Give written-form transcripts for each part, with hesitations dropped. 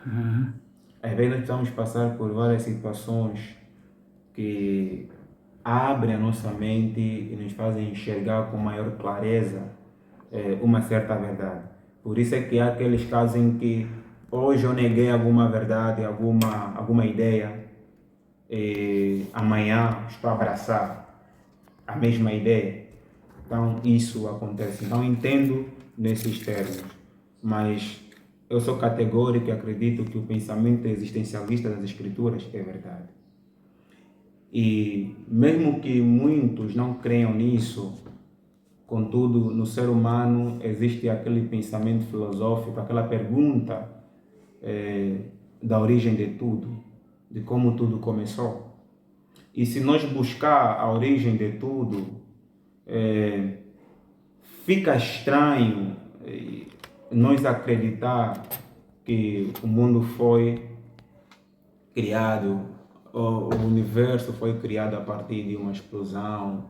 Uhum. Às vezes nós precisamos passar por várias situações que abrem a nossa mente e nos fazem enxergar com maior clareza uma certa verdade. Por isso é que há aqueles casos em que hoje eu neguei alguma verdade, alguma ideia, e amanhã estou a abraçar a mesma ideia. Então isso acontece. Então entendo nesses termos, mas eu sou categórico e acredito que o pensamento existencialista das escrituras é verdade. E mesmo que muitos não creiam nisso, contudo, no ser humano existe aquele pensamento filosófico, aquela pergunta da origem de tudo, de como tudo começou. E se nós buscar a origem de tudo, eh, fica estranho nós acreditar que o mundo foi criado, o universo foi criado a partir de uma explosão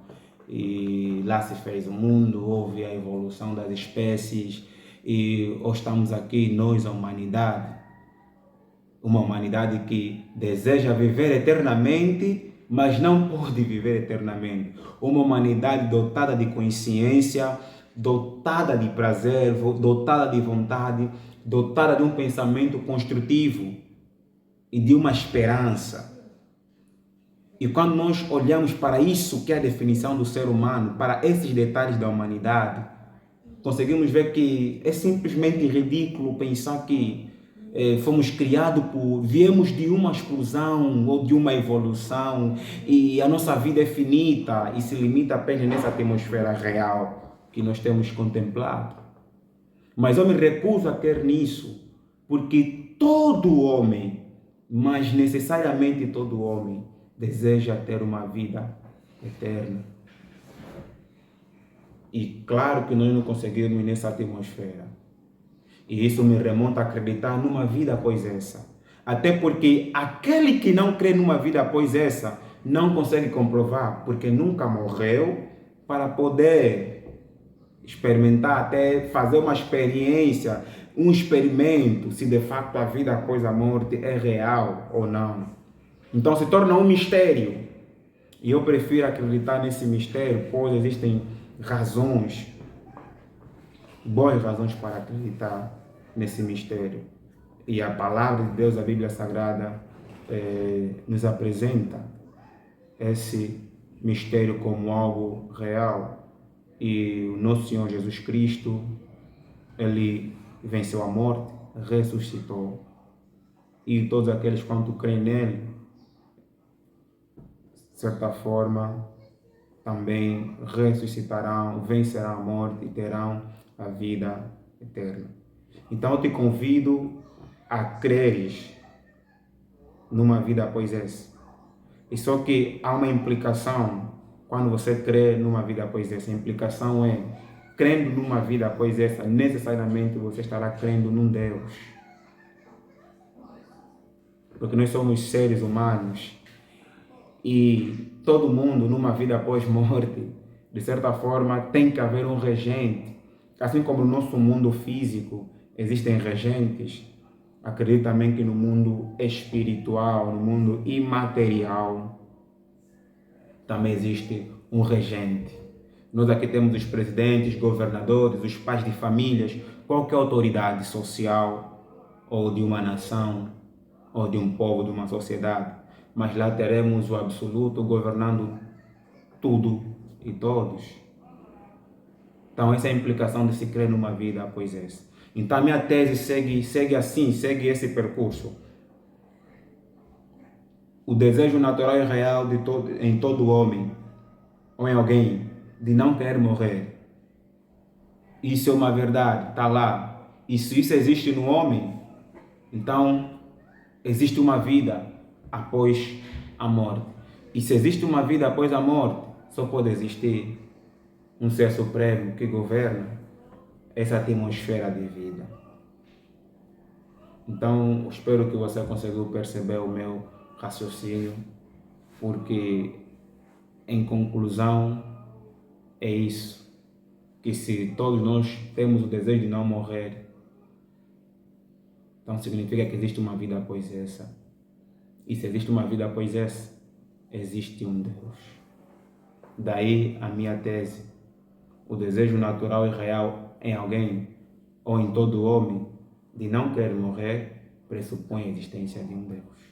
e lá se fez o mundo, houve a evolução das espécies e hoje estamos aqui, nós, a humanidade, uma humanidade que deseja viver eternamente, mas não pode viver eternamente. Uma humanidade dotada de consciência, dotada de prazer, dotada de vontade, dotada de um pensamento construtivo e de uma esperança. E quando nós olhamos para isso que é a definição do ser humano, para esses detalhes da humanidade, conseguimos ver que é simplesmente ridículo pensar que fomos criados viemos de uma explosão ou de uma evolução e a nossa vida é finita e se limita apenas nessa atmosfera real que nós temos contemplado. Mas eu me recuso a crer nisso, porque todo homem, mas necessariamente todo homem, deseja ter uma vida eterna. E claro que nós não conseguimos nessa atmosfera. E isso me remonta a acreditar numa vida após essa. Até porque aquele que não crê numa vida após essa não consegue comprovar, porque nunca morreu para poder experimentar, até fazer uma experiência, um experimento, se de facto a vida após a morte é real ou não. Então se torna um mistério. E eu prefiro acreditar nesse mistério, pois existem razões, boas razões para acreditar nesse mistério. E a palavra de Deus, a Bíblia Sagrada, nos apresenta esse mistério como algo real. E o nosso Senhor Jesus Cristo, ele venceu a morte, ressuscitou. E todos aqueles quanto creem nele, de certa forma, também ressuscitarão, vencerão a morte e terão a vida eterna. Então eu te convido a creres numa vida após essa. E só que há uma implicação quando você crê numa vida após essa. A implicação é, crendo numa vida após essa, necessariamente você estará crendo num Deus. Porque nós somos seres humanos e todo mundo numa vida após morte, de certa forma, tem que haver um regente. Assim como no nosso mundo físico existem regentes, acredito também que no mundo espiritual, no mundo imaterial, também existe um regente. Nós aqui temos os presidentes, governadores, os pais de famílias, qualquer autoridade social ou de uma nação ou de um povo, de uma sociedade. Mas lá teremos o absoluto governando tudo e todos. Então essa é a implicação de se crer numa vida após essa. Então a minha tese segue assim, segue esse percurso. O desejo natural e real em todo homem, ou em alguém, de não querer morrer. Isso é uma verdade, está lá. E se isso existe no homem, então existe uma vida após a morte. E se existe uma vida após a morte, só pode existir um ser supremo que governa essa atmosfera de vida. Então, espero que você conseguiu perceber o meu raciocínio, porque, em conclusão, é isso, que se todos nós temos o desejo de não morrer, Então significa que existe uma vida após essa. E se existe uma vida após essa, existe um Deus. Daí a minha tese. O desejo natural e real em alguém ou em todo homem de não querer morrer pressupõe a existência de um Deus.